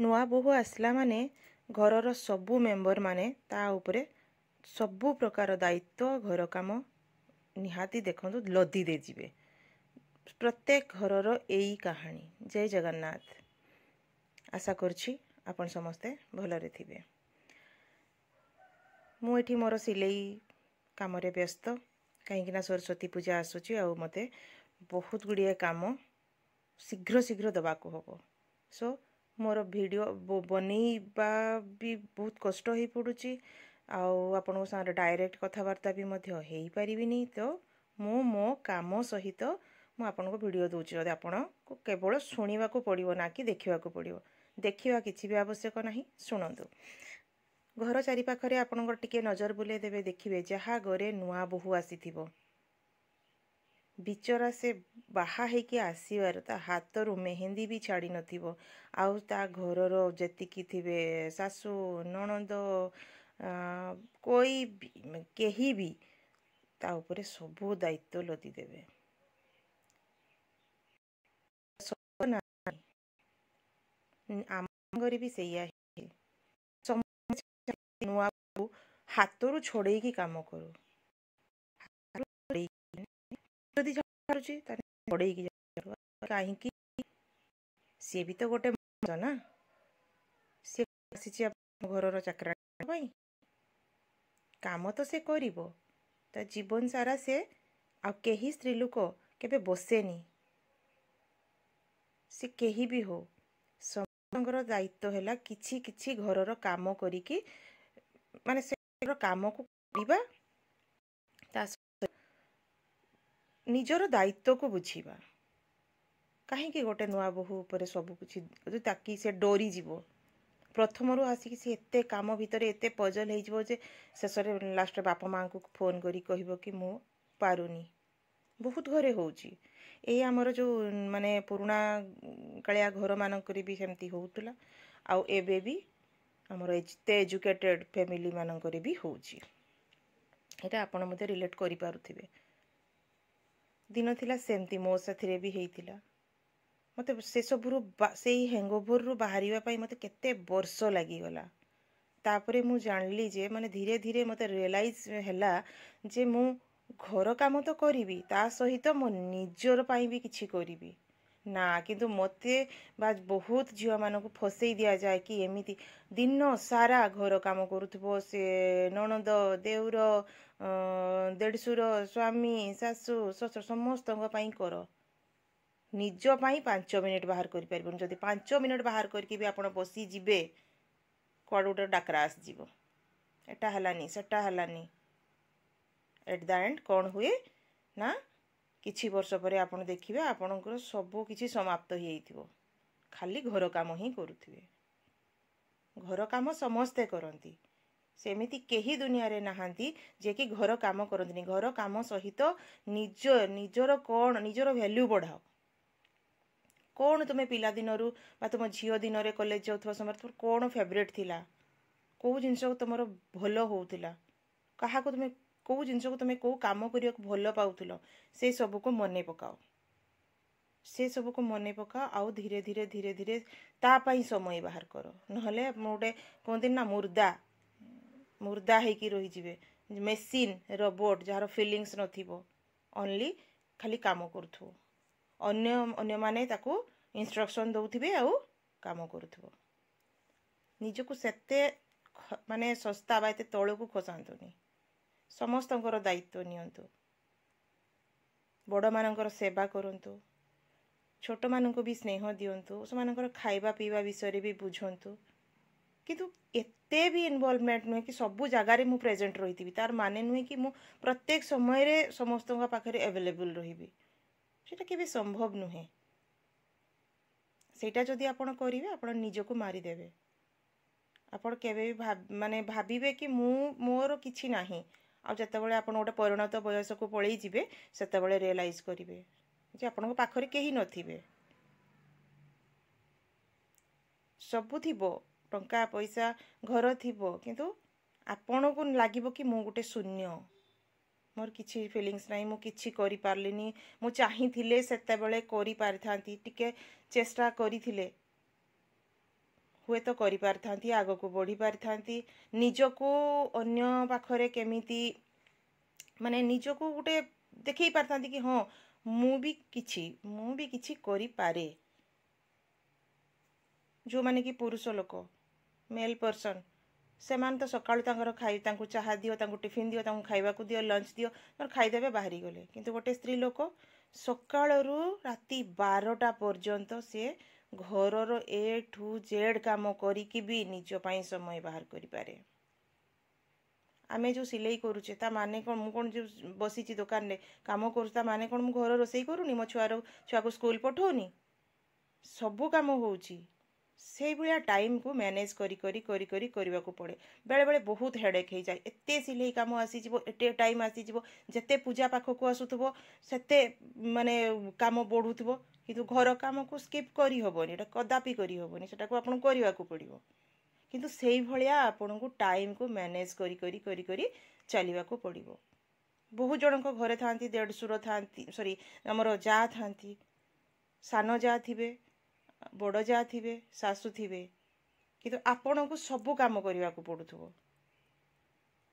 नुआ बोहू आसला माने घरर सबु मेंबर माने ता उपरे सबु प्रकार दायित्व घर काम निहाती देखंतु लदी दे जिवे। प्रत्येक घरर एई कहानी। जय जगन्नाथ। आशा करछि आपण समस्ते भलरे थिबे। मु एठी मोर सिलेई काम रे व्यस्त कहीं ना सरस्वती पूजा आसुची आ मते बहुत गुड़िए काम शीघ्र शीघ्र दबा को हबो। सो मोर वीडियो बनैबा भी बहुत कष्ट हो पड़ुची आपन सारे डायरेक्ट कथबार्ता भी मध्य हेई परिबिनी। तो मो काम सहित मु आपन को वीडियो दोची जदि आपन को केवल सुनिबा को पड़िबो ना कि देखिबा को पड़िबो। देखिबा किछि भी आवश्यक नाही। सुनंतु घर चारि पाखरे आपनकर टिके नजर बुले देबे देखिबे जहा घरे नुआ बोहू आसीथिबो बिचरा से बाहा हेकी आसीबार ता हाथरू मेहंदी भी छाड़ी नथिबो आउ ता घरर जेतिकी थिबे सासू ननंद कोई केही भी ता ऊपर सबु दायित्व लदी देबे। आम घरे भी सैया नुआ हाथरू छोड़े की काम करू जदि छोड़े की कहीं सी भी तो गोटे ना सी आसी घर चाकरा काम तो से करिवो ता जीवन सारा से आ केही स्त्री लोक केबे बसेनी से केही भी हो समगर दायित्व हैला किछि किछि घरर काम करिकी माने से काम को करिबा ता निजर दायित्व को बुझीबा। कहीं गोटे नुआ बोहू ऊपर सब कुछ ताकि से डरी जीवो प्रथम रू आसिक सी एते काम भितर एते पजल हो जे शेष लास्ट बापा माँ को फोन करी कहबो कि मु पारुनी। बहुत घरे होउची ए हमर जो माने पुराना कालिया घर मानकरी भी सेमती होउतला आउ एबे भी हमर एते एजुकेटेड फैमिली मानकरी भी होउची। एटा आपण मते रिलेट करि पारुथिबे। दिन थिला सेमती मो साथी भी हेइतिला मते से सबरु से हैंगओवर रु बाहरिबा पई मते केते वर्ष लागि गला। तापरे मु जानली जे माने धीरे धीरे मते रियलाइज हैला जे मु घर काम तो करिवि ता सहित मो निजर पई भी किछि करिवि ना किंतु मते बा बहुत झियो मानको फसई दिया जाय कि एमिति दिन सारा घर काम करूथबो से ननद देउर देडसुर स्वामी सासू ससुर समस्त पई कर निज पाई 5 मिनिट बाहर करि परबन। जदि 5 मिनिट बाहर करके भी आपण बसी जिबे कोड उटर डाकरा आस जीवो एटा हलानी सेटा हलानी एट द एंड कौन हुए ना किछि वर्ष परे आपण देखिबे आपणकर सब किछि समाप्त हो जाइथिबो खाली घर काम ही करूथिबे। घर काम समस्ते करंती सेमिति केही दुनिया रे नहांती जे कि घर काम करंतनी। घर काम सहित निजर कोन निजर वैल्यू बढ़ाओ कौन तुम्हें पिला दिन तुम झील दिन रे कॉलेज जाउथवा समय तुम कौन फेवरेट थिला कौ जिनस तुम भल होउथिला कहा को तुम्हें कौ जिनस को तुम्हें कौ काम करिया भल पाउथिलो से सब को मने पकाओ से सब को मने पका आउ धीरे धीरे धीरे धीरे ता पई समय बाहर करो नहले गोटे कहते ना मुर्दा मुर्दा हेकी रही जिवे मेसीन रोबोट जार फीलिंग्स नथिबो ओनली खाली काम करथो अन्य अन्य माने ताको इंस्ट्रक्शन दउथिबे आउ काम करूथबो निजको सेते माने सस्ता बाते तळ को खसांतोनी समस्तଙ୍କର दायित्व नियंतु बड़ मानकर सेवा करंतु छोट माननको भी स्नेह दियंतु समानकर खाइबा पीवा विषय रे भी बुझंतु किंतु एते भी इन्वॉल्वमेंट नुहे कि सबु जगह रे मु प्रेजेंट रहितिबि तार माने नुहे कि मु प्रत्येक समय रे समस्तଙ୍କ पाखरे अवेलेबल रहिबि सेटा केबे संभव नुहे। सेटा जदि आपण करिवे आपण निजको मारी देबे आपण केबे भी माने भाबिबे कि मु मोर किछि नाही आ जतबेले आपण गोटे परिणत बयस को पळेई जिवे सेतबेले रियलाइज करिवे जे आपनको पाखरे केही नथिबे सबु थिबो टंका पैसा घर थिबो किंतु आपण को लागिबो कि मु गोटे शून्य मोर किछि फीलिंग्स नाही मु किछि करि पारलिनी मु चाहिथिले सेतबेले करि पारथांती टिके चेष्टा करिथिले हुए तो करि पारथांती आगो को बढ़ी पारथांती निजको अन्य पाखरे केमिति माने निजको गोटे देखै पारथांती कि हाँ मु भी किछि करि पारे जो माने कि पुरुष लोक मेल पर्सन से मान तो सकाळु तांकर खाई तांको चाहा दियो तांको टिफिन दियो तांको खाइबा को दियो लंच दियो और खाइदेबे बाहरी गले किंतु गोटे स्त्री लोक सकाळरू राति 12टा पर्यंत से घरर ए ठू जेड काम करिकी भी निज पई समय बाहर करि पारे आमे जो सिलाई करूचे ता माने कोन मु कोन जो बसीची दुकान रे काम करूता माने कोन मु घर रोसई करूनी मो छुआ को स्कूल पठौनी सबु काम होउची से भलिया टाइम को मैनेज करी करी करी करी करबा को पड़े बेले बेले बहुत हेडेक हो जाए एते सिलाई काम आसी जिवो एते टाइम आसी जिवो जते पूजा पाख को आसुथबो सेते माने काम बढ़ुथबो किंतु घर काम को स्किप करी होबनी एटा कदापि करी होबनी सेटा को आपन करबा को पड़िबो किंतु सेई भलिया आपन को टाइम को मैनेज करी करी करी करी चलीबा को पड़िबो बहुत जन को घरे थांती देढ़सुर थांती सॉरी हमर जा थांती सानो जा थिबे बड़ जा थिबे सासु थिबे किंतु आपन को सब काम करबा को पड़ुथबो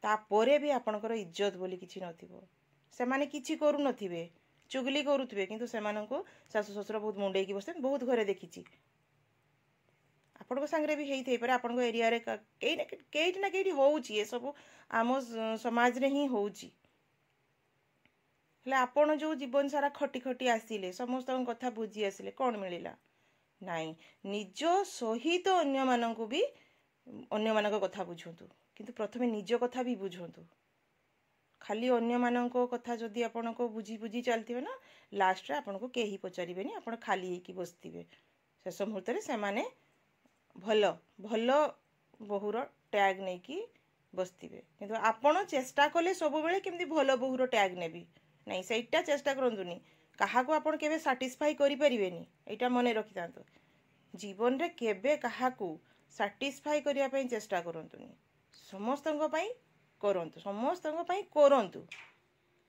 तापरे भी आपनकर इज्जत बोली किछि नथिबो से माने किछि करू नथिबे चुगली करूथबे किंतु सेमान को सासु ससुर बहुत मुंडे की बसते बहुत घरे देखिछि आपन को संगरे भी हेई थई पर आपन को एरिया रे केई ना केई होउची ए सब आम समाज रे ही होउची आपण जो जीवन सारा खटी खटी आसिले समस्त कथा बुझी आसिले कौन मिलिला नाई निज सहित अन्य मानक भी अन्य मानक कथा बुझंतु किंतु प्रथमे निज कथा भी बुझंतु खाली अन्य मानक कथा जदि आपण को बुझी बुझी चलतिबे ना लास्ट रे आपण को केही पचारिबेनी आपण खाली हेकी बसतिबे शेष मुहूर्त रे से माने भलो भलो बहुर टैग नै की बसतिबे किंतु आपण चेष्टा कले सब बेले केमती भलो बहुर टैग नेबी नहीं सेटा चेष्टा करंतुनी कहा को आपण केबे सैटिस्फाई करि परिबेनी एटा मने रखि तांतो जीवन रे केबे कहा को सैटिस्फाई करिया पई चेष्टा करंतुनी समस्तंग पई करंतु समस्तंग पई करंतु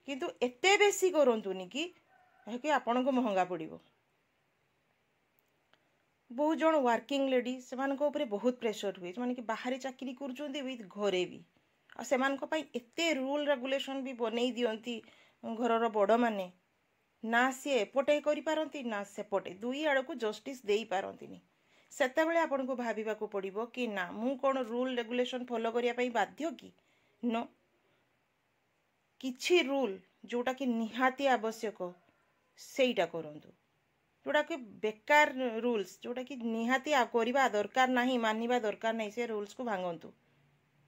किंतु एते बेसी करंतुनी कि आपण को महंगा पड़िबो बहुत जन वर्किंग लेडी सेमान को ऊपर बहुत प्रेशर हुए माने कि बाहर चाकरी करचोंती विथ घरे भी आ सेमान को पई एते रूल रेगुलेशन भी बनेई दियंती घरर बड़ माने ना सी एपटे करि पारंती ना सेपटे दुई आड़ को जस्टिस देई पारंतीनी सेते बेले आपन को भाबिबा को पड़िबो कि ना मु कोन रूल रेगुलेशन फॉलो करिया पई बाध्य कि नो किछि रूल जोटा कि निहाती आवश्यक सेईटा करंतु जोटा कि बेकार रूल्स जोटा कि निहाती करबा दरकार नाही मानिबा दरकार नाही से रूल्स को भांगंतु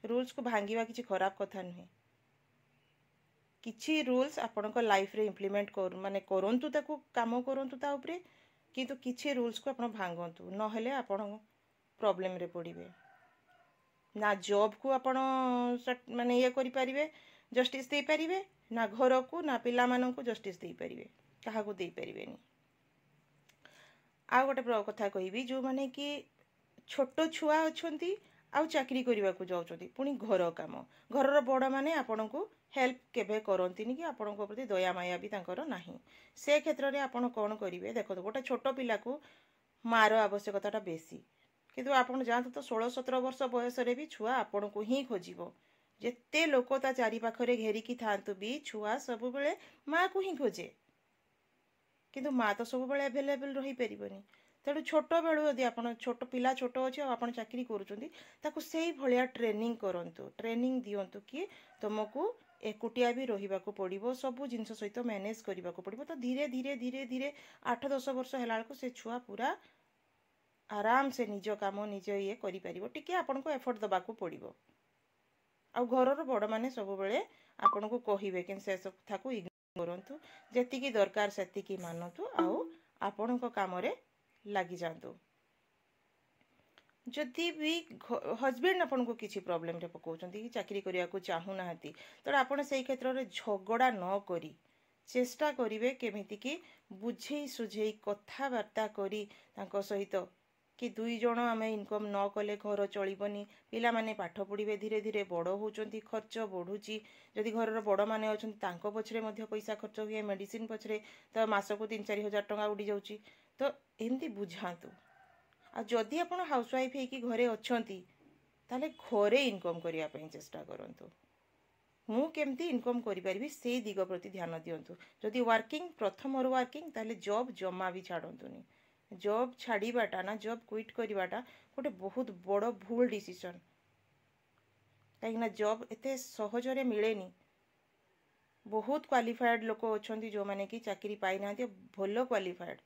रूल्स को भांगिबा किछि खराब कथा नहीं किछि रूल्स आपन को लाइफ रे इम्प्लीमेंट कर माने करंतु ताको काम करंतु ता ऊपरे किंतु किछि रूल्स को आपन भांगंतु न हेले आपन प्रॉब्लम रे पड़िबे ना जॉब को आपन माने ये करि परिबे जस्टिस दे परिबे ना घर को ना पिला मानन को जस्टिस दे परिबे कहा को दे परिबेनी आ गोटे कथा कहबी जो माने कि छोट छुआ अछंती आउ चाकरी करबा को जाउछंती पुनी घर काम घरर बड़ माने आपन को हेल्प केबे करंतीनी कि आपन को प्रति दया माया भी तांकर नाही से क्षेत्र रे आपन कोन करिवे देखो गोटे छोट पिला को मार आवश्यकताटा बेसी किंतु आपन जानत तो 16-17 वर्ष बयस रे भी छुआ आपन को ही खोजिबो जेते लोक ता चारि पाखरे घेरी की थांतु भी छुआ सब बेले मां को ही खोजे किंतु मां तो सब बेले अवेलेबल रही परिबनी तेणु छोट बेलू यदि आप छोट पिला छोट अच्छे आप चाकरी करुँच भलिया ट्रेनिंग करंतु ट्रेनिंग दिंतु कि तुमको एकुटिया भी रहा पड़ो सबू जिन सहित मैनेज करने को पड़ो तो धीरे धीरे धीरे धीरे 8-10 वर्ष है से छुआ पूरा आराम से निज काम निज ये करें आपन को एफर्ट दबा को पड़ो आ घर बड़ मैंने सब बेले आपन को कहे कि से कथा को इग्नोर करंतु जेतिकी दरकार सेतिकी मानतु आउ आपण काम लगी जातु जदि भी हजबैंड आपन को किसी प्रॉब्लम रे पकाउछंती चाकरी करिया को चाहूना तो आपन से क्षेत्र में झगड़ा न करी चेष्टा करिवे केमिति कि बुझेई सुझेई कथाबार्ता करी तांको सहित कि दुई जण आमे इनकम न कले घर चलिबनी पिला माने पाठ पढ़िबे धीरे धीरे बड़ होउचंती खर्च बढ़ुची जदि घर बड़ माने अछंती तांको पछरे मध्ये पैसा खर्च हुए मेडिसिन पछरे तो मासको 3-4 हजार टंका उड़ी जाउची तो एमती बुझातु आ जदि आपण हाउसवाइफ है कि घरे अछंती ताले घरे इनकम करिया पई चेष्टा करंतु मु केमती इनकम करि परिबी से दिग प्रति ध्यान दियंतु जदि वर्किंग प्रथम वर्किंग ताले जॉब जमा भी छाडंतुनी जॉब छाड़ीबाटा ना जॉब क्विट करिबाटा गोटे बहुत बड़ भूल डिसीजन कहीं जॉब एते सहजरे मिलेनी बहुत क्वालिफाइड लोक अच्छा जो मैंने कि चाकरी पाई ना भल क्वालिफाइड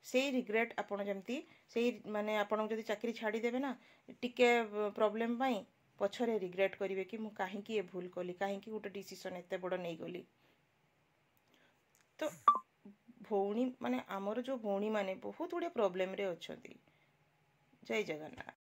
से रिग्रेट आपण जमती से माने आपण जदि चाकरी छाड़ीदेवे ना टिके प्रॉब्लम पाई पछरे रिग्रेट करिवे कि मु काहे कि ए भूल कली काहे कि गोटे डिसीजन एते बड़ नहीं गली तो भौणी माने आमर जो भौणी माने बहुत गुड़े प्रॉब्लम रे अछंती जय जगन्नाथ।